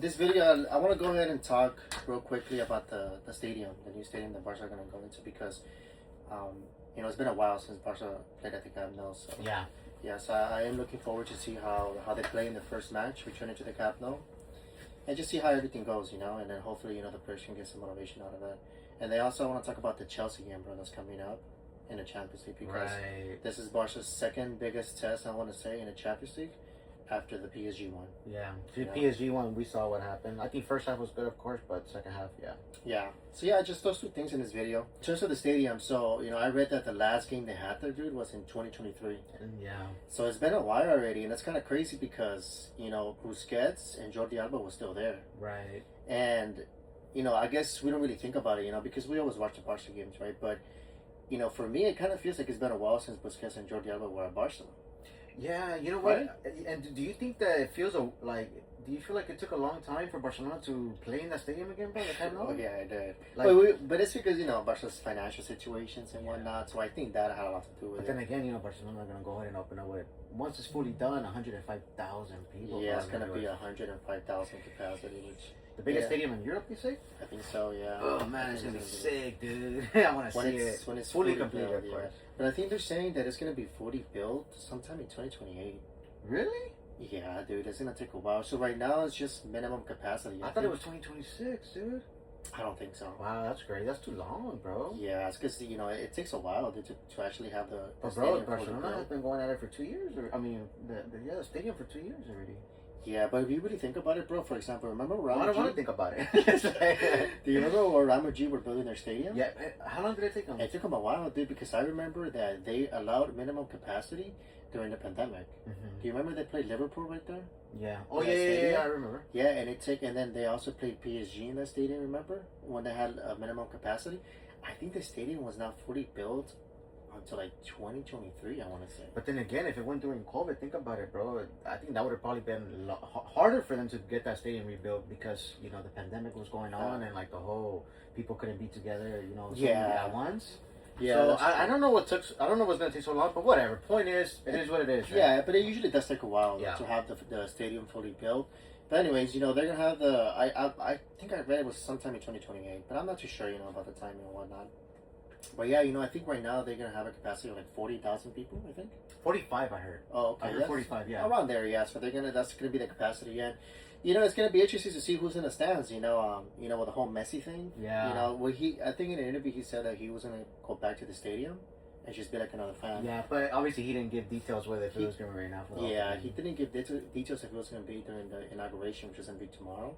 This video, I want to go ahead and talk real quickly about the stadium, the new stadium that Barca are going to go into because, it's been a while since Barca played at the Camp Nou. So so I am looking forward to see how they play in the first match, returning to the Camp Nou, and just see how everything goes, and then hopefully, the players can get some motivation out of that. And they also want to talk about the Chelsea game, bro, that's coming up in the Champions League because this is Barca's second biggest test, I want to say, in the Champions League. After the PSG one. Yeah. The PSG one, we saw what happened. I think first half was good, of course, but second half, Yeah. So, just those two things in this video. In terms of the stadium, so, I read that the last game they had there, dude, was in 2023. Yeah. So, it's been a while already, and that's kind of crazy because, Busquets and Jordi Alba was still there. Right. And, I guess we don't really think about it, because we always watch the Barca games, right? But, for me, it kind of feels like it's been a while since Busquets and Jordi Alba were at Barca. Yeah, you know what? Right? And do you think that it feels like? Do you feel like it took a long time for Barcelona to play in that stadium again, bro? Oh yeah, it did. Like, but it's because Barca's financial situations and whatnot. So I think that had a lot to do with it. But then again, Barcelona are gonna go ahead and open up with once it's fully done, 105,000 people. Yeah, it's gonna be 105,000 capacity, which. The biggest stadium in Europe, you say? I think so, yeah. Oh man, it's gonna be sick, dude. I want to see it when it's fully completed, built, yeah. But I think they're saying that it's gonna be fully built sometime in 2028. Really? Yeah, dude, it's gonna take a while. So right now it's just minimum capacity. I thought it was 2026, dude. I don't think so. Wow, that's great. That's too long, bro. Yeah, it's because it takes a while to actually have the. But bro, Barcelona has been going at it for 2 years. The stadium for 2 years already. Yeah, but if you really think about it, bro, for example, remember Real Madrid? I don't want to think about it. Do you remember when Real Madrid were building their stadium? Yeah. How long did it take them? It took them a while, dude, because I remember that they allowed minimum capacity during the pandemic. Mm-hmm. Do you remember they played Liverpool right there? Yeah. Oh, yeah, I remember. Yeah, and then they also played PSG in that stadium, remember? When they had a minimum capacity. I think the stadium was not fully built until like 2023, I want to say. But then again, if it went during COVID, think about it, bro. I think that would have probably been a lot harder for them to get that stadium rebuilt because the pandemic was going on and like the whole people couldn't be together, at once. Yeah. So I don't know what's gonna take so long, but whatever. Point is, it is what it is. Right? Yeah, but it usually does take a while to have the stadium fully built. But anyways, they're gonna have the. I think I read it was sometime in 2028, but I'm not too sure, about the timing and whatnot. But yeah, I think right now they're gonna have a capacity of like 40,000 people. I think 45. I heard. Oh, okay. I heard 45. Yeah, around there. Yeah, so that's gonna be the capacity. And it's gonna be interesting to see who's in the stands. With the whole Messi thing. Yeah. I think in an interview he said that he was gonna go back to the stadium and just be like another fan. Yeah, but obviously he didn't give details whether if it was gonna be right now. He didn't give details if it was gonna be during the inauguration, which is gonna be tomorrow.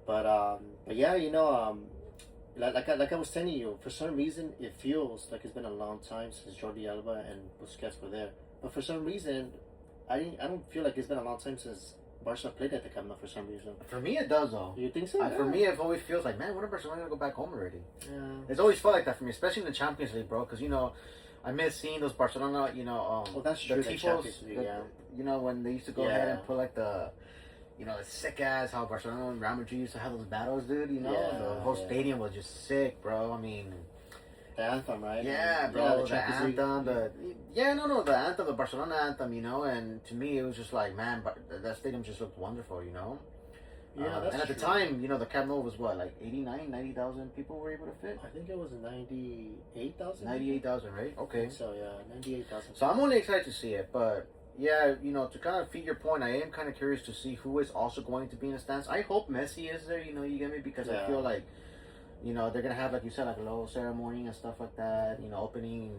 But yeah, Like I was telling you, for some reason it feels like it's been a long time since Jordi Alba and Busquets were there. But for some reason, I don't feel like it's been a long time since Barca played at the Camp Nou for some reason. For me, it does though. You think so? For me, it always feels like, man, when are Barcelona gonna go back home already? Yeah. It's always felt like that for me, especially in the Champions League, bro. Because I miss seeing those Barcelona, well, that's true. The Champions League, when they used to go ahead and put like the sick ass how Barcelona and Real Madrid used to have those battles, dude. The whole stadium was just sick, bro. I mean, the anthem, right? Yeah, bro. The anthem, the anthem, the Barcelona anthem, and to me it was just like, man, but that stadium just looked wonderful, Yeah, and at the time, the Camp Nou was what, like 90,000 people were able to fit? I think it was 98,000. 98,000, right? Okay. So yeah, 98,000. So I'm only excited to see it, but yeah, to kind of feed your point, I am kind of curious to see who is also going to be in the stands. I hope Messi is there, you get me? Because I feel like, they're going to have, like you said, like a little ceremony and stuff like that, opening,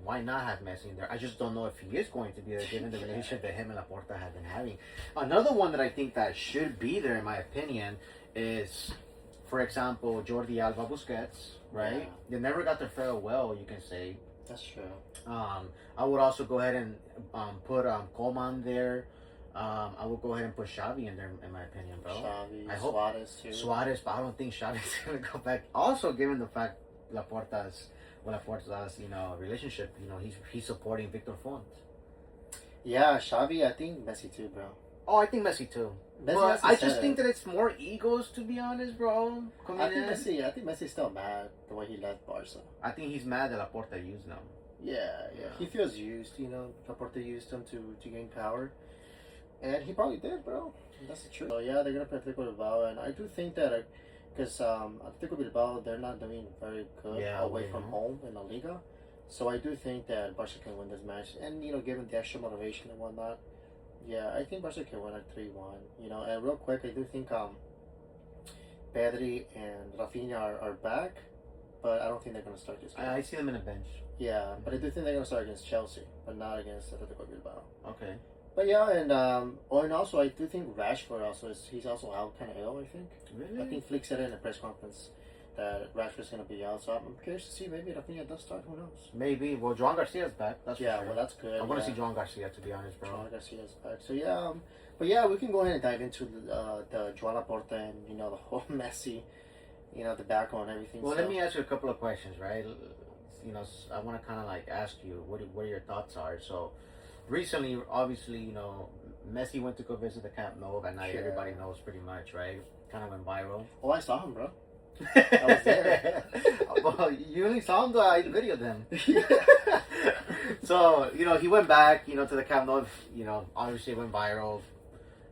why not have Messi in there? I just don't know if he is going to be there, given the relationship that him and Laporta have been having. Another one that I think that should be there, in my opinion, is, for example, Jordi Alba, Busquets, right? Yeah. They never got their farewell, you can say. That's true. I would also go ahead and put Coleman there. I would go ahead and put Xavi in there, in my opinion, bro. Xavi, I hope Suarez too. Suarez, but I don't think Xavi's gonna go back. Also, given the fact Laporta's relationship, he's supporting Victor Font. Yeah, Xavi, I think Messi too, bro. Oh, I think Messi too. But I just think that it's more egos, to be honest, bro. I think Messi's still mad the way he left Barca. I think he's mad that Laporta used him. Yeah. He feels used, Laporta used him to gain power. And he probably did, bro. That's the truth. So yeah, they're gonna play Atletico Bilbao, and I do think that because Atletico Bilbao, they're not doing very good away from home in La Liga. So I do think that Barca can win this match, and given the extra motivation and whatnot, yeah, I think Barca can win at 3-1. And real quick, I do think Pedri and Rafinha are back, but I don't think they're gonna start this game. I see them in a bench. Yeah, but I do think they're gonna start against Chelsea, but not against Atletico Bilbao. Okay. But yeah, and also I do think Rashford he's also out kind of ill. I think. Really? I think Flick said it in a press conference that Rashford's gonna be out. So I'm curious to see maybe Rafinha does start. Who knows? Maybe. Well, Joan Garcia's back. That's for sure. Well, that's good. I want to see Joan Garcia, to be honest, bro. Joan Garcia's back. So yeah, but yeah, we can go ahead and dive into the Joan Laporta and the whole Messi, the background and everything. Well, let me ask you a couple of questions, right? I want to kind of like ask you what your thoughts are. So, recently, obviously, Messi went to go visit the Camp Nou, and now everybody knows pretty much, right? Kind of went viral. Oh, I saw him, bro. I was there. Well, you only saw him, though. I videoed him. So, he went back, to the Camp Nou. Obviously it went viral.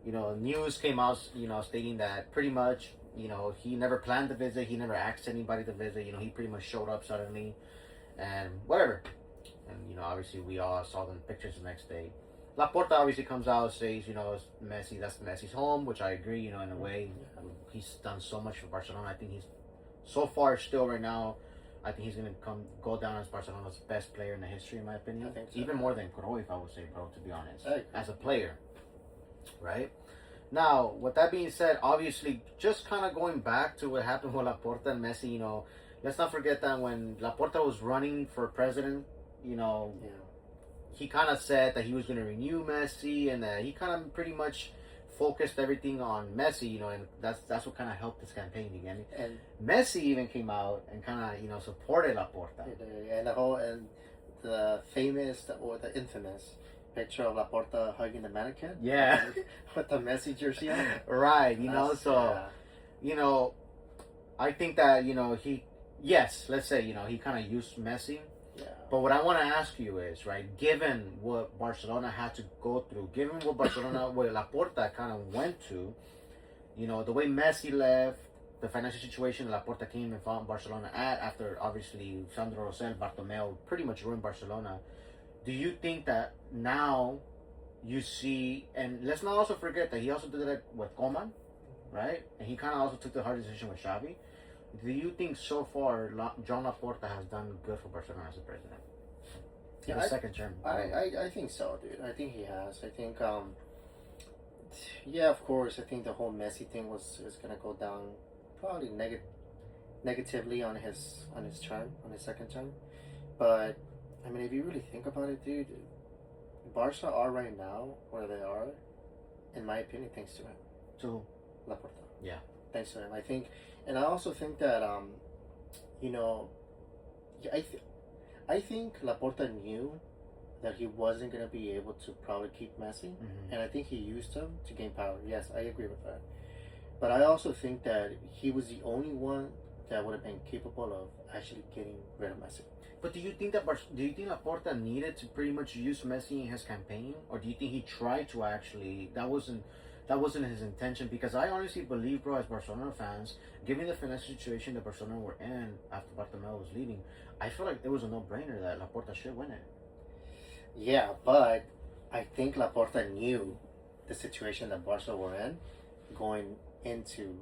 News came out, stating that pretty much, he never planned the visit. He never asked anybody to visit. He pretty much showed up suddenly and whatever. And, obviously we all saw the pictures the next day. Laporta obviously comes out, says, it's Messi, that's Messi's home, which I agree, in a way. He's done so much for Barcelona. I think he's, so far still right now, I think he's going to go down as Barcelona's best player in the history, in my opinion. I think so. Even more than Cruyff, I would say, bro, to be honest. Hey. As a player, right? Now, with that being said, obviously, just kind of going back to what happened with Laporta and Messi, let's not forget that when Laporta was running for president, he kind of said that he was going to renew Messi, and that he kind of pretty much focused everything on Messi, and that's what kind of helped his campaign again. And Messi even came out and kind of supported Laporta. And the famous or the infamous picture of Laporta hugging the mannequin. Yeah. With the Messi jersey on. Right, I think that, let's say, he kind of used Messi. Yeah. But what I want to ask you is, right, given what Barcelona had to go through, given what what Laporta kind of went to, the way Messi left, the financial situation Laporta came and found Barcelona after, obviously, Sandro Rosell, Bartomeu pretty much ruined Barcelona. Do you think that now you see, and let's not also forget that he also did it with Koeman, right? And he kind of also took the hard decision with Xavi. Do you think so far Joan Laporta has done good for Barcelona as a president? Yeah, the second term. I think so, dude. I think he has. I think, yeah, of course. I think the whole Messi thing is gonna go down probably negatively on his term, on his second term. But I mean, if you really think about it, dude, Barca are right now where they are, in my opinion, thanks to him. To Laporta. Yeah. Thanks to him. I think, and I also think that I think Laporta knew that he wasn't going to be able to probably keep Messi, and I think he used him to gain power. Yes, I agree with that. But I also think that he was the only one that would have been capable of actually getting rid of Messi. But do you think Laporta needed to pretty much use Messi in his campaign, or do you think he tried to actually? That wasn't his intention, because I honestly believe, bro, as Barcelona fans, given the financial situation that Barcelona were in after Bartomeu was leaving, I feel like it was a no-brainer that Laporta should win it. Yeah, but I think Laporta knew the situation that Barca were in going into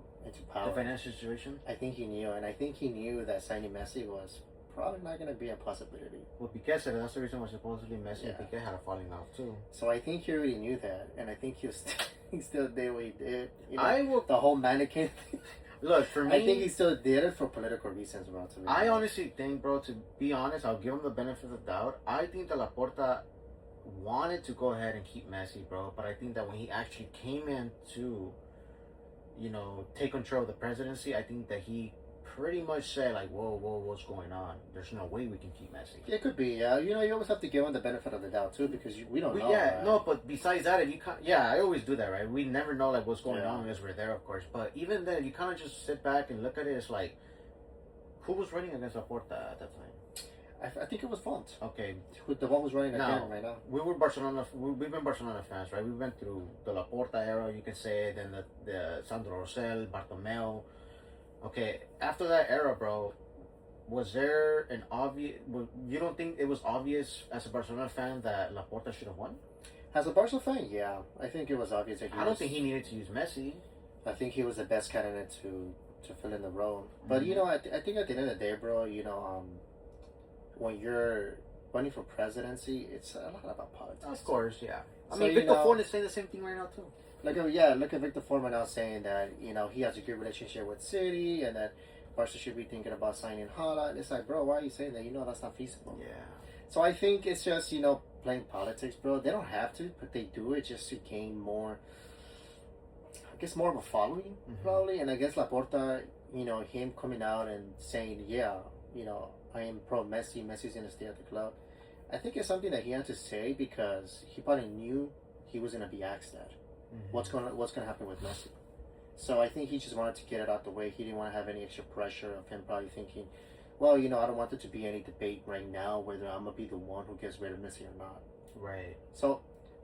power. The financial situation? I think he knew, and I think he knew that signing Messi was probably not going to be a possibility. Well, Piqué said that's the reason why supposedly Messi and Piqué had a falling out too. So I think he already knew that, and I think he still did what he did. The whole mannequin thing. Look, for me, I think he still did it for political reasons, bro. I honestly think, bro, to be honest, I'll give him the benefit of the doubt. I think that Laporta wanted to go ahead and keep Messi, bro, but I think that when he actually came in to, take control of the presidency, I think that he pretty much said, like, whoa, what's going on? There's no way we can keep Messi. It could be, yeah. You always have to give him the benefit of the doubt, too, because we don't know. Yeah, right? No, but besides that, if you I always do that, right? We never know, like, what's going on unless we're there, of course. But even then, you kind of just sit back and look at it. It's like, who was running against Laporta at that time? I think it was Font. Okay. The one who's running the game right now. We've been Barcelona fans, right? We went through the Laporta era, you can say, then the Sandro Rosell, Bartomeu. Okay, after that era, bro, was there an obvious... You don't think it was obvious as a Barcelona fan that Laporta should have won? As a Barca fan, yeah. I think it was obvious that I don't think he needed to use Messi. I think he was the best candidate to fill in the role. But, you know, I think at the end of the day, bro, you know, when you're running for presidency, it's a lot about politics. Of course, yeah. I mean, Victor Ford is saying the same thing right now, too. Look at Victor Ford now saying that, you know, he has a good relationship with City and that Barca should be thinking about signing Haaland. It's like, bro, why are you saying that? You know that's not feasible. Yeah. So I think it's just, you know, playing politics, bro. They don't have to, but they do it just to gain more, I guess, more of a following, probably. And I guess Laporta, you know, him coming out and saying, yeah, you know, I am pro Messi. Messi's going to stay at the club. I think it's something that he had to say because he probably knew he was going to be asked that. What's going to happen with Messi? So I think he just wanted to get it out the way. He didn't want to have any extra pressure of him probably thinking, well, you know, I don't want there to be any debate right now whether I'm going to be the one who gets rid of Messi or not. Right. So,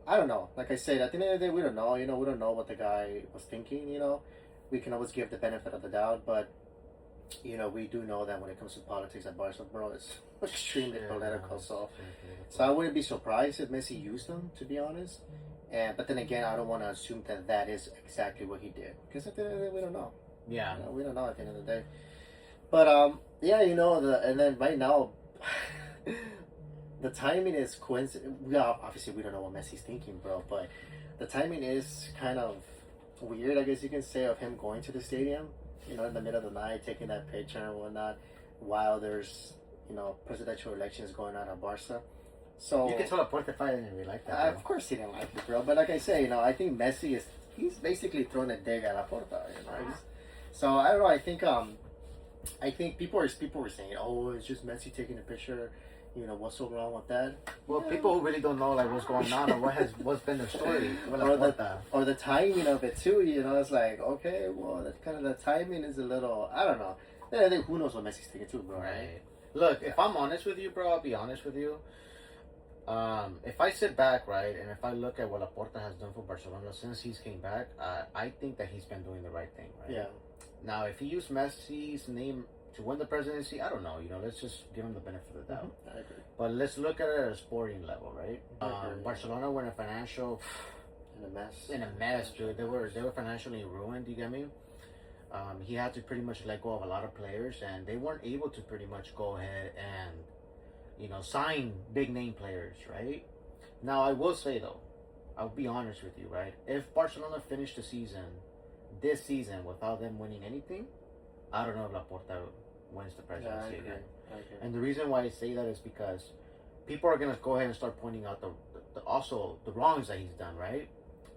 I don't know. Like I said, at the end of the day, we don't know. You know, we don't know what the guy was thinking, you know. We can always give the benefit of the doubt, but, you know, we do know that when it comes to politics at Barca, bro, it's extremely political. So I wouldn't be surprised if Messi used them, to be honest. But then again, I don't want to assume that that is exactly what he did. Because at the end of the day, we don't know. Yeah. You know, we don't know at the end of the day. But, yeah, you know, and then right now, the timing is coincident. Obviously, we don't know what Messi's thinking, bro. But the timing is kind of weird, I guess you can say, of him going to the stadium, you know, in the middle of the night, taking that picture and whatnot, while there's, you know, presidential elections going on at Barca. So you can tell Laporta didn't really like that. Of course he didn't like it, bro. But like I say, you know, I think Messi he's basically throwing a dig at Laporta, you know. So I don't know. I think people were saying, oh, it's just Messi taking a picture. You know, what's so wrong with that? Well, people who really don't know like what's going on or what's been the story, or the timing of it too. You know, it's like, okay, well, that kind of the timing is a little, I don't know. I think who knows what Messi's thinking too, bro. Right. Look, if I'm honest with you, bro, I'll be honest with you. If I sit back, right, and if I look at what Laporta has done for Barcelona since he's came back, I think that he's been doing the right thing, right? Yeah. Now, if he used Messi's name to win the presidency, I don't know. You know, let's just give him the benefit of the doubt. I agree. But let's look at it at a sporting level, right? Barcelona were in a financial in a mess, dude. They were financially ruined. You get me? He had to pretty much let go of a lot of players, and they weren't able to pretty much go ahead and, you know, sign big name players, right? Now, I will say though, I'll be honest with you, right? If Barcelona finished this season without them winning anything, I don't know if Laporta wins the presidency again. And the reason why I say that is because people are gonna go ahead and start pointing out the wrongs that he's done, right?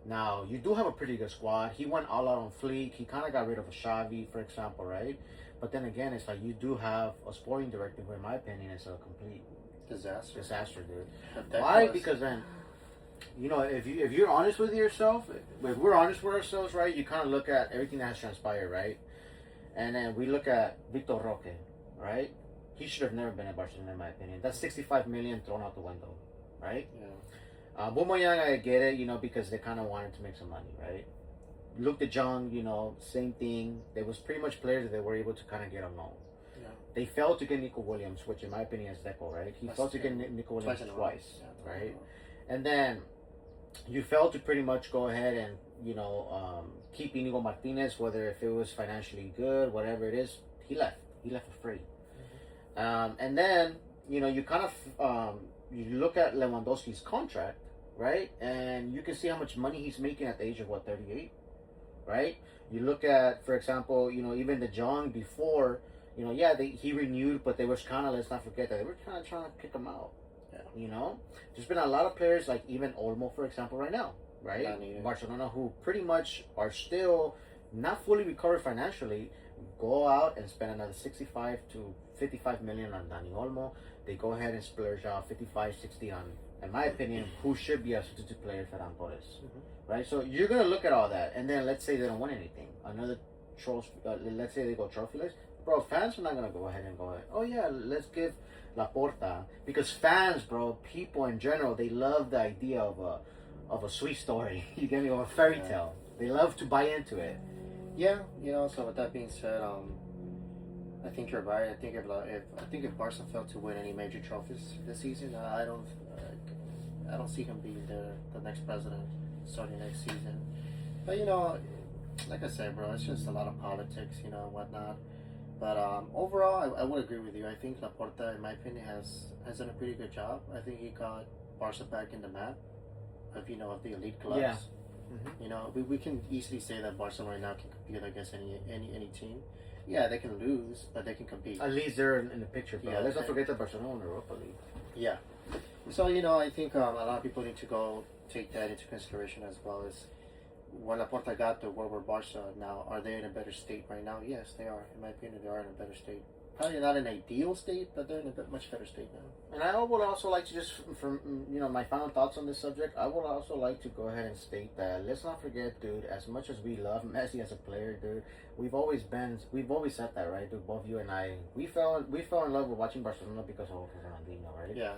Now, you do have a pretty good squad. He went all out on Fleek. He kind of got rid of a Xavi, for example, right? But then again, it's like you do have a sporting director who, in my opinion, is a complete disaster, dude. Why? Because then, you know, if you're honest with yourself, if we're honest with ourselves, right, you kind of look at everything that has transpired, right? And then we look at Victor Roque, right? He should have never been at Barcelona, in my opinion. That's 65 million thrown out the window, right? Yeah. Aubameyang, I get it, you know, because they kind of wanted to make some money, right? Luke de Jong, you know, same thing. There was pretty much players that they were able to kind of get on loan. Yeah. They failed to get Nico Williams, which in my opinion is Deco, right? He failed to get Nico Williams twice, right? And then you failed to pretty much go ahead and, you know, keep Inigo Martinez, whether if it was financially good, whatever it is, he left. He left for free. And then, you know, you kind of, you look at Lewandowski's contract, right? And you can see how much money he's making at the age of, 38? Right? You look at, for example, you know, even the Jong before, you know, yeah, he renewed, but they were kind of, let's not forget that they were kind of trying to kick him out. Yeah. You know? There's been a lot of players, like even Olmo, for example, right now, right? Barcelona, who pretty much are still not fully recovered financially, go out and spend another 65 to 55 million on Dani Olmo. They go ahead and splurge out 55, 60 on, in my opinion, who should be a substitute player, Ferran Torres. Right? So you're going to look at all that, and then let's say they don't win anything. Another let's say they go trophyless. bro, fans are not gonna go ahead and go, oh yeah, let's give Laporta, because fans, bro, people in general, they love the idea of a sweet story. You get me? Of a fairy tale. They love to buy into it. Yeah, so with that being said, I think you're right. I think if Barca failed to win any major trophies this season, I don't see him being the next president starting next season. But like I said, bro, it's just a lot of politics, and whatnot. But overall, I would agree with you. I think Laporta, in my opinion, has done a pretty good job. I think he got Barca back in the map of the elite clubs. Yeah. We can easily say that Barca right now can compete against any team. Yeah, they can lose, but they can compete. At least they're in the picture, bro. Let's not forget that Barcelona in the Europa League. Yeah. So, I think a lot of people need to go take that into consideration as well. As when Laporta got to where we're Barca now, are they in a better state right now? Yes, they are. In my opinion, they are in a better state. Probably not an ideal state, but they're in a much better state now. And I would also like to just, from my final thoughts on this subject, I would also like to go ahead and state that let's not forget, dude, as much as we love Messi as a player, dude, we've always said that, right, dude, both you and I, we fell in love with watching Barcelona because of Ronaldinho, right? Yeah.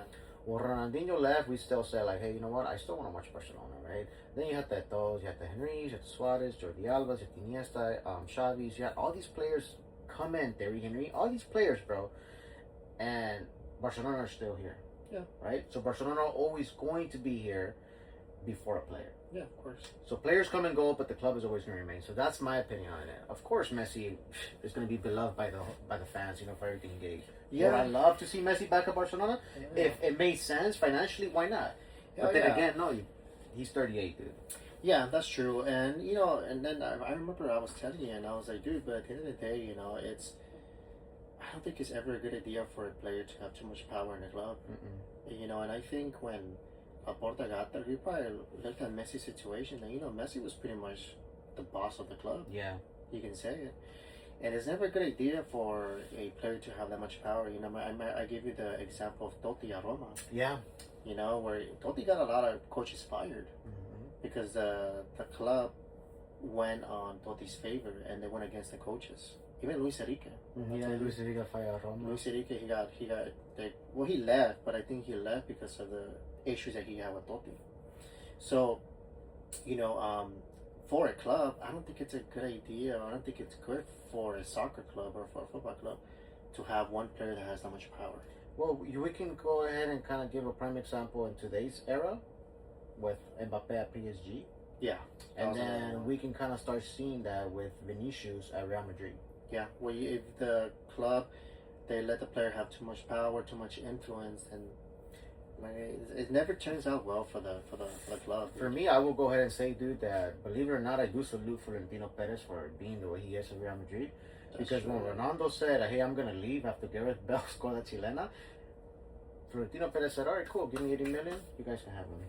When Ronaldinho left, we still said, like, hey, you know what, I still want to watch Barcelona, right? Then you had the Eto'os, you had the Henrys, you had the Suarez, Jordi Albas, you had Iniesta, Xavi's, you had all these players come in, Thierry Henry, all these players, bro, and Barcelona are still here. Yeah. Right? So Barcelona are always going to be here before a player. Yeah, of course. So players come and go, but the club is always going to remain. So that's my opinion on it. Of course, Messi is going to be beloved by the fans, for everything he gave. Yeah. Would I love to see Messi back at Barcelona? Yeah. If it made sense financially, why not? But then again, no, he's 38, dude. Yeah, that's true. And, and then I remember I was telling you, and I was like, dude, but at the end of the day, I don't think it's ever a good idea for a player to have too much power in the club. And I think when Laporta got there, he probably looked at Messi's situation, and, Messi was pretty much the boss of the club. Yeah. You can say it. And it's never a good idea for a player to have that much power. I gave you the example of Totti at Roma. Yeah. Where Totti got a lot of coaches fired. Because the club went on Totti's favor and they went against the coaches. Even Luis Enrique. Yeah, Luis Enrique fired Roma. Luis Enrique, he left, but I think he left because of the issues that he had with Totti. So, for a club, I don't think it's a good idea. I don't think it's good for a soccer club or for a football club to have one player that has that much power. Well, we can go ahead and kind of give a prime example in today's era with Mbappe at PSG. Yeah. And then we can kind of start seeing that with Vinicius at Real Madrid. Yeah, where if the club, they let the player have too much power, too much influence, and it never turns out well for the club. For me, I will go ahead and say, dude, that believe it or not, I do salute Florentino Perez for being the way he is at Real Madrid. Because when Ronaldo said, hey, I'm going to leave after Gareth Bale scored that Chilena, Florentino Perez said, all right, cool, give me 80 million, you guys can have him.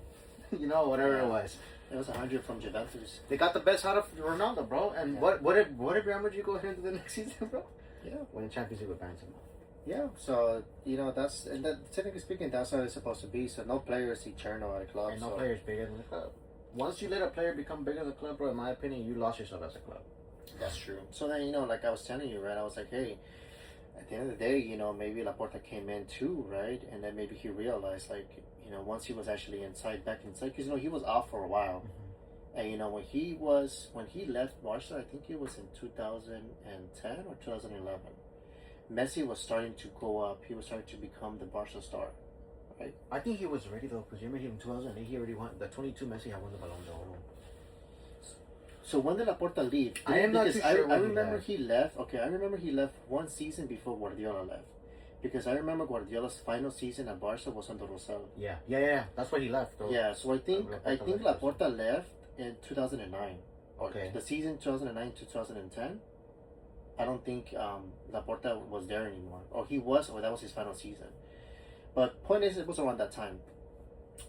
Whatever it was. It was 100 from Juventus. They got the best out of Ronaldo, bro. And what did Real Madrid go ahead into the next season, bro? Yeah. Winning Champions League with Benzema. Yeah. So technically speaking, that's how it's supposed to be. So no player is eternal at a club. And no player is bigger than the club. Once you let a player become bigger than the club, bro, in my opinion, you lost yourself as a club. That's true. So then like I was telling you, right? I was like, hey, at the end of the day, maybe Laporta came in too, right? And then maybe he realized, like, once he was actually back inside, because he was off for a while, and when he left Barca, I think it was in 2010 or 2011. Messi was starting to go up. He was starting to become the Barca star, right? I think he was ready though, because you remember in 2008 he already won the 22. Messi had won the Ballon d'Or. So when did Laporta leave? I am not too sure. I remember he left. Okay, I remember he left one season before Guardiola left. Because I remember Guardiola's final season at Barca was under Rosell. Yeah. That's why he left. Though. Yeah, so I think Laporta left in 2009. Okay. The season 2009 to 2010. I don't think Laporta was there anymore. Or he was, or that was his final season. But point is, it was around that time.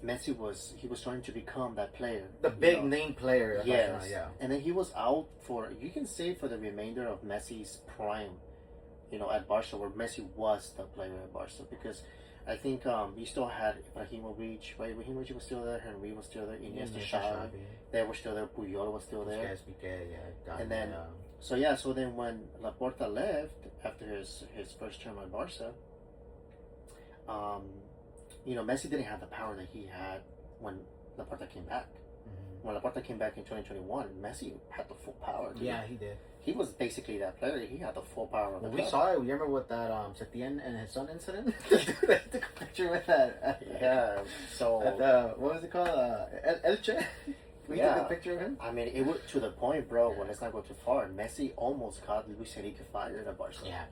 Messi was starting to become that player. The big name player. Yes. Yeah. And then he was out for, you can say, for the remainder of Messi's prime. At Barca, where Messi was the player at Barca, because I think you still had Ibrahimovic. Wait, Ibrahimovic was still there. Henry was still there. Iniesta, Xavi. They were still there. Puyol was still there. And then, so then when Laporta left after his first term at Barca, Messi didn't have the power that he had when Laporta came back. When Laporta came back in 2021, Messi had the full power. Yeah, he did. He was basically that player. He had the full power of the club. We saw it. You remember with that Setien and his son incident? They took a picture with that. Yeah. So what was it called? Elche. We took a picture of him. I mean, it was to the point, bro. When let's not go too far, Messi almost got Luis Enrique fired at Barcelona. Yeah.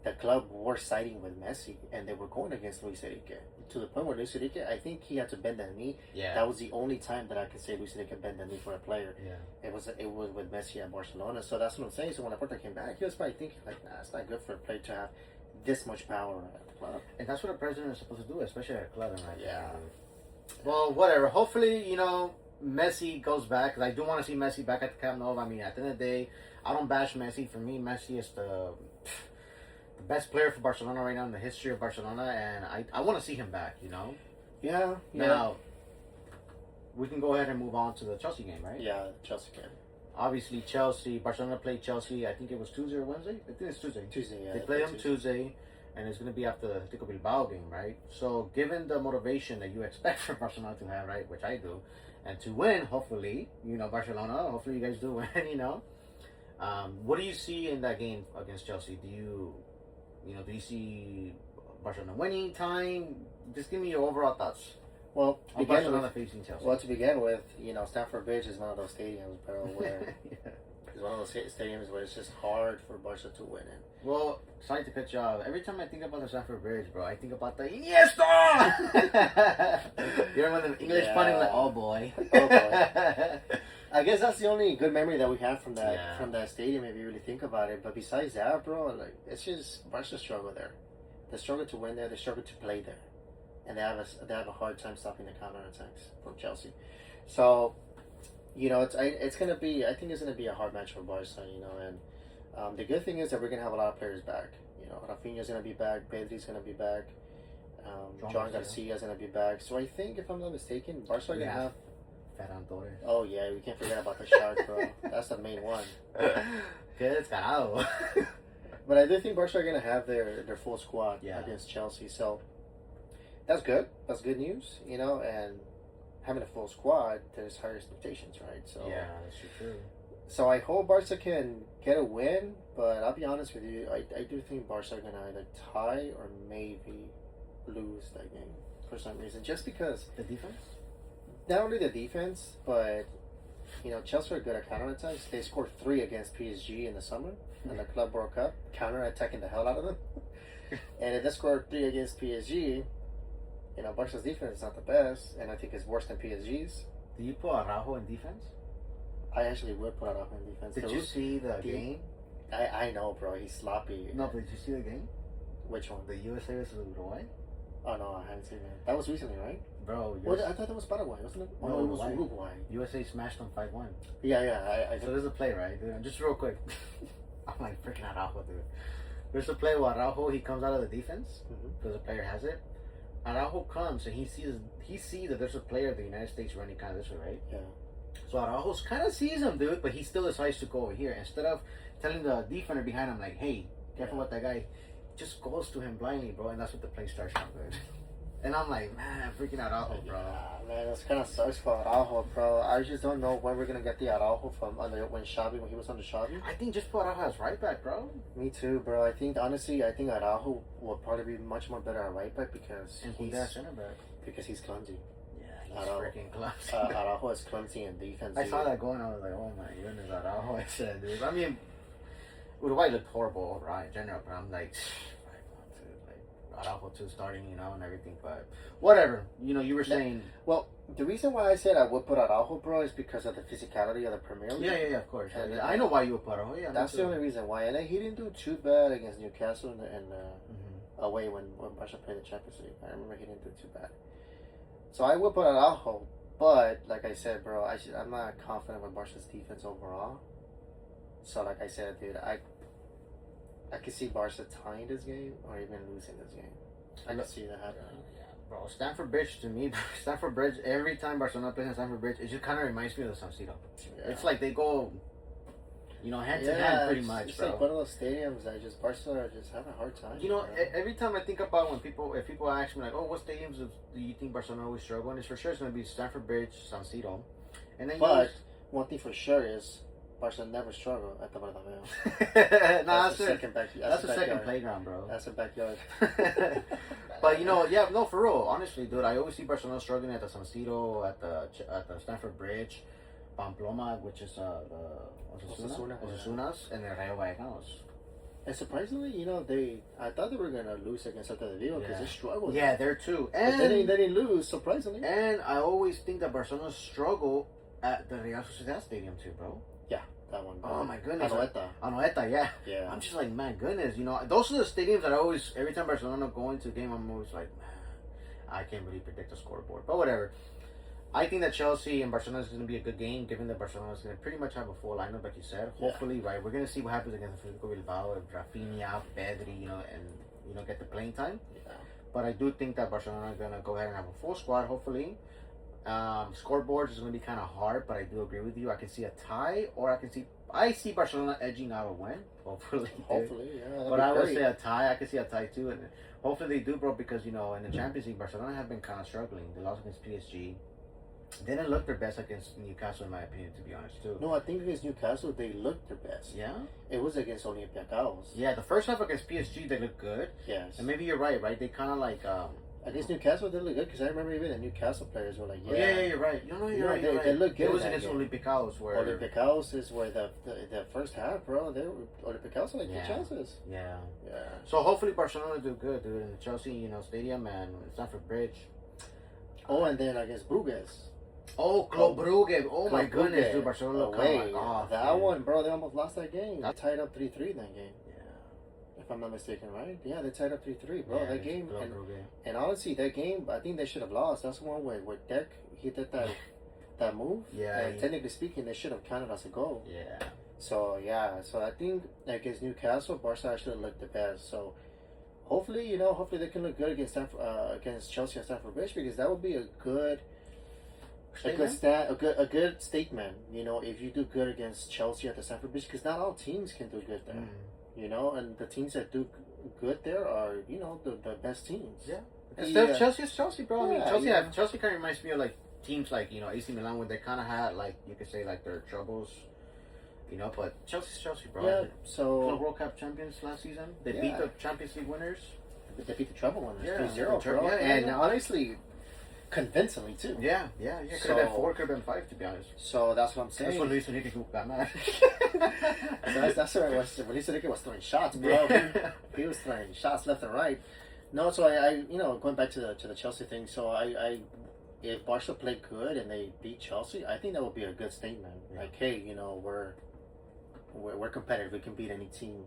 The club were siding with Messi, and they were going against Luis Enrique to the point where Luis Enrique, I think he had to bend the knee. Yeah. That was the only time that I could say Luis Enrique bend the knee for a player. Yeah. It was with Messi at Barcelona. So that's what I'm saying. So when Laporta came back, he was probably thinking like, nah, it's not good for a player to have this much power at the club. And that's what a president is supposed to do, especially at a club. Yeah. Well, whatever. Hopefully, Messi goes back. Cause I do want to see Messi back at the Camp Nou. I mean, at the end of the day, I don't bash Messi. For me, Messi is the best player for Barcelona right now in the history of Barcelona, and I want to see him back. Yeah. Now, we can go ahead and move on to the Chelsea game, right? Yeah, Chelsea game. Obviously, Barcelona played Chelsea. I think it was Tuesday or Wednesday. I think it's Tuesday. Tuesday, yeah. They play them Tuesday, and it's going to be after the Atletico Bilbao game, right? So, given the motivation that you expect from Barcelona to have, right, which I do, and to win, hopefully, Barcelona, hopefully you guys do win, what do you see in that game against Chelsea? Do you see Barcelona winning time? Just give me your overall thoughts. Well, to facing Chelsea. Well, to begin with, Stamford Bridge is one of those stadiums, bro, where it's one of those stadiums where it's just hard for Barca to win in. Well, sorry to cut you off. Every time I think about the Stamford Bridge, bro, I think about the Iniesta! You remember the English punning, like, oh boy. Oh boy. I guess that's the only good memory that we have from that stadium, if you really think about it. But besides that, bro, like, it's just Barca struggle there. They struggle to win there. They struggle to play there, and they have a hard time stopping the counterattacks from Chelsea. So, it's gonna be. I think it's gonna be a hard match for Barca. And the good thing is that we're gonna have a lot of players back. Rafinha's gonna be back. Pedri's gonna be back. John Garcia's gonna be back. So I think, if I'm not mistaken, Barca are gonna have. Oh yeah, we can't forget about the shark, bro. That's the main one. But I do think Barca are gonna have their full squad against Chelsea, so that's good. That's good news, And having a full squad, there's higher expectations, right? So yeah, that's true. So I hope Barca can get a win, but I'll be honest with you, I do think Barca are gonna either tie or maybe lose that game for some reason, just because the defense. Not only the defense, but Chelsea are good at counterattacks. They scored 3 against PSG in the summer in the Club World Cup, counterattacking the hell out of them. And if they scored 3 against PSG, Barca's defense is not the best, and I think it's worse than PSG's. Do you put Araujo in defense? I actually would put Araujo in defense. Did you see the game? I know, bro. He's sloppy. No, but did you see the game? Which one? The USA versus Uruguay? Oh no, I haven't seen that. That was recently, right? Bro, I thought that was Paraguay, wasn't it? No, it was Uruguay. USA smashed them 5-1. Yeah. So there's a play, right? Dude, just real quick. I'm like freaking Araujo, dude. There's a play where Araujo, he comes out of the defense because the player has it. Araujo comes and he sees that there's a player of the United States running kind of this way, right? Yeah. So Araujo kind of sees him, dude, but he still decides to go over here. Instead of telling the defender behind him, like, hey, careful with that guy, just goes to him blindly, bro, and that's what the play starts from, dude. And I'm like, man, freaking Araujo, bro. Yeah, man, this kind of sucks for Araujo, bro. I just don't know when we're going to get the Araujo from when he was on the Xavi. I think just put Araujo as right back, bro. Me too, bro. I think Araujo will probably be much more better at right back because he's center back. Because he's clumsy. Yeah, he's freaking clumsy. Araujo is clumsy in defense. I saw that going on. I was like, oh my goodness, Araujo. I said, dude. I mean, Uruguay looked horrible overall in general, but I'm like, Araujo too starting, and everything, but whatever. You were saying. Well, the reason why I said I would put Araujo, bro, is because of the physicality of the Premier League. Yeah, of course. I know why you would put Araujo. Yeah, that's the only reason why. And he didn't do too bad against Newcastle and away when Barca played the Champions League. I remember he didn't do too bad. So I would put Araujo, but like I said, bro, I'm not confident with Barca's defense overall. So like I said, dude, I could see Barca tying this game or even losing this game. I can see that happening. Yeah, bro. Stamford Bridge to me, Stamford Bridge. Every time Barcelona plays in Stamford Bridge, it just kind of reminds me of the San Siro. Yeah. It's like they go, hand to hand, pretty much. It's bro. like one of those stadiums that just Barcelona just have a hard time. Every time I think about if people ask me like, oh, what stadiums do you think Barcelona always struggle? And it's for sure it's going to be Stamford Bridge, San Siro, and then. But one thing for sure is Barcelona never struggle at the Bernabeu. That's the second playground, bro. That's a backyard. But for real. Honestly, dude, I always see Barcelona struggling at the San Siro, at the Stamford Bridge, Pamplona, which is the Osasunas, and the Rayo Vallecano's. And surprisingly, I thought they were gonna lose against Celta de Vigo because they struggled. Yeah, there too. And they didn't lose, surprisingly. And I always think that Barcelona struggle at the Real Sociedad Stadium too, bro. Yeah, that one. Oh my goodness. Anoeta, yeah. Yeah. I'm just like, man, goodness, those are the stadiums that I always, every time Barcelona go into a game, I'm always like, man, I can't really predict the scoreboard. But whatever. I think that Chelsea and Barcelona is going to be a good game, given that Barcelona is going to pretty much have a full lineup, like you said. Hopefully, right, we're going to see what happens against Atletico Bilbao, with Rafinha, Pedri, and get the playing time. Yeah. But I do think that Barcelona are going to go ahead and have a full squad, hopefully. Scoreboards is going to be kind of hard, but I do agree with you. I can see a tie, or I see Barcelona edging out a win. Hopefully, yeah. But I would say a tie. I can see a tie too, and hopefully they do, bro. Because in the Champions League, Barcelona have been kind of struggling. They lost against PSG. They didn't look their best against Newcastle, in my opinion, to be honest, too. No, I think against Newcastle, they looked their best. Yeah? It was against Olympiacos. Yeah, the first half against PSG, they looked good. Yes. And maybe you're right? They kind of like... against Newcastle, they look good, because I remember even the Newcastle players were like, yeah, you're right. You're right. They look good. It was against Olympiacos, where... Olympiacos is where the first half, bro, Olympiacos like good chances. Yeah. Yeah. So hopefully Barcelona do good, dude, in the Chelsea, stadium and Stamford Bridge. Oh, and then against Bruges. Oh, Club Brugge. Oh, my goodness, dude. Barcelona away. That one, bro, they almost lost that game. They tied up 3-3 that game. Yeah. If I'm not mistaken, right? Yeah, they tied up 3-3, bro. That game. And honestly, that game, I think they should have lost. That's the one where Deck, he did that move. Yeah. And technically speaking, they should have counted as a goal. Yeah. So I think against Newcastle, Barca actually looked the best. So hopefully, they can look good against Chelsea at Stamford Bridge, because that would be a good statement. If you do good against Chelsea at the Stamford Bridge, because not all teams can do good there. And the teams that do good there are the best teams. Yeah. Chelsea is Chelsea, bro. Yeah, I mean, Chelsea kind of reminds me of like teams like AC Milan, where they kind of had like, you could say, like their troubles. But Chelsea's Chelsea, bro. Yeah. So World Cup champions last season. They beat the Champions League winners. They beat the treble winners. Yeah. 3-0, bro. And honestly, convincingly too. Yeah. Could have been 4, could have been 5, to be honest. So that's what I'm saying. That's when Luis Enrique got mad. That's where when Luis Enrique was throwing shots, bro. He was throwing shots left and right. No, so I going back to the Chelsea thing. So if Barca play good and they beat Chelsea, I think that would be a good statement. Yeah. Like, hey, we're competitive. We can beat any team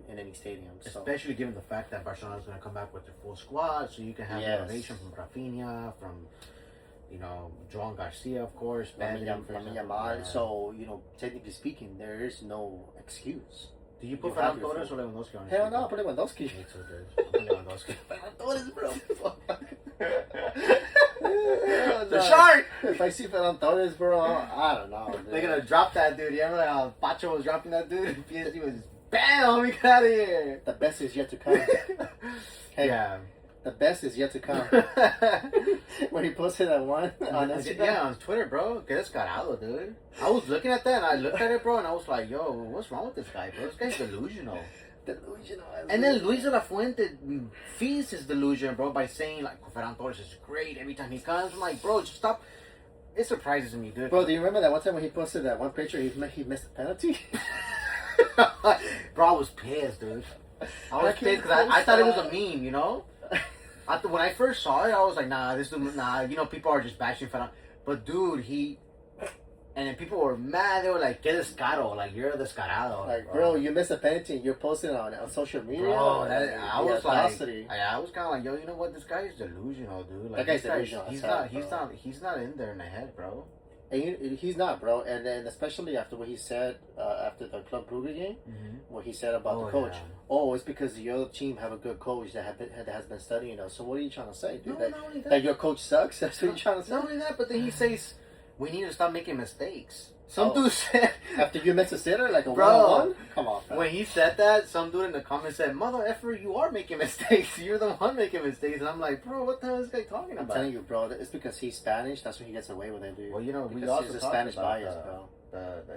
in any stadium. So. Especially given the fact that Barcelona is going to come back with their full squad, so you can have innovation from Rafinha, from Joan Garcia, of course, Lamine Yamal. So technically speaking, there is no excuse. Do you put Ferran Torres or Lewandowski on? Hell no, I put Lewandowski. Me too, dude. Lewandowski. Ferran Torres, bro. The shark! If I see Ferran Torres, bro, I don't know. Dude. They're gonna drop that dude. You remember how Pacho was dropping that dude? PSG was BAM! We got out of here! The best is yet to come. Hey, yeah. The best is yet to come. When he posted that one on Instagram. Yeah, on Twitter, bro. Que descarado, dude. I was looking at that and I looked at it, bro, and I was like, yo, what's wrong with this guy, bro? This guy's delusional. And then Luis de la Fuente feeds his delusion, bro, by saying, like, Ferran Torres is great every time he comes. I'm like, bro, just stop. It surprises me, dude. Bro, do you remember that one time when he posted that one picture, he missed a penalty? Bro, I was pissed, dude. I was pissed because I thought it was a meme, When I first saw it, I was like, nah, people are just bashing Ferran. But, dude, and then people were mad. They were like, "Que descaro!" Like, you're a descarado. Like, bro, you missed a penalty. You're posting on social media. Bro, I was kind of like, yo, you know what? This guy is delusional, dude. Like, that guy's delusional. He's not in there in the head, bro. And he's not, bro. And then especially after what he said after the Club Brugge game, what he said about the coach. Yeah. Oh, it's because the other team have a good coach that has been studying us. So what are you trying to say, dude? That your coach sucks? That's what you're trying to say? Not only that, but then he says we need to stop making mistakes. Some dude said after you miss a sitter like a one-on-one. Come on, man. When he said that, some dude in the comments said, "Mother effer, you are making mistakes. You're the one making mistakes." And I'm like, bro, what the hell is this guy talking about? I'm telling you, bro, it's because he's Spanish. That's why he gets away with it, dude. Well, you know, because we also he's a Spanish bias, bro.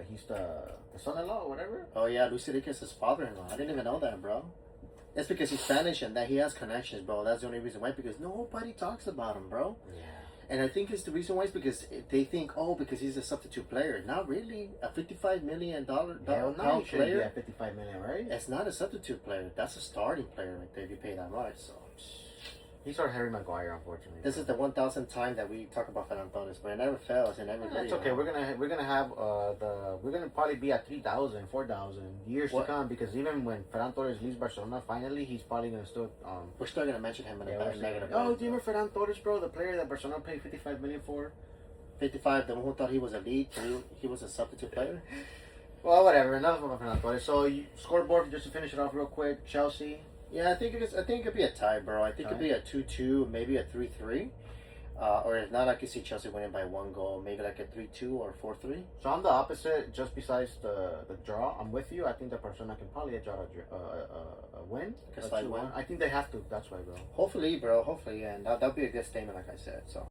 He's the son-in-law or whatever. Oh yeah, Luis Enrique is his father-in-law. I didn't even know that, bro. It's because he's Spanish and that he has connections, bro. That's the only reason why. Because nobody talks about him, bro. Yeah. And I think it's the reason why is because they think, oh, because he's a substitute player. Not really. A $55 million player. Yeah, $55 million, right? It's not a substitute player. That's a starting player right there if you pay that much. So he's our Harry Maguire, unfortunately. This is the 1,000th time that we talk about Ferran Torres, but it never fails in every video. It's okay. We're gonna probably be at 3,000, 4,000 years to come because even when Ferran Torres leaves Barcelona, finally he's probably gonna still. We're still gonna mention him in a negative. Oh, do you remember Ferran Torres, bro? The player that Barcelona paid $55 million for. 55. The one who thought he was elite, he was a substitute player. Well, whatever. Enough about Ferran Torres. So scoreboard just to finish it off real quick. Chelsea. Yeah, I think it could be a tie, bro. I think it could be a 2-2, maybe a 3-3. Or if not, I could see Chelsea winning by 1 goal. Maybe like a 3-2 or 4-3. So I'm the opposite. Just besides the draw, I'm with you. I think that Barcelona can probably draw a win. Like a slight win. I think they have to. That's why, bro. Hopefully, bro. Hopefully, and that'll be a good statement, like I said. So.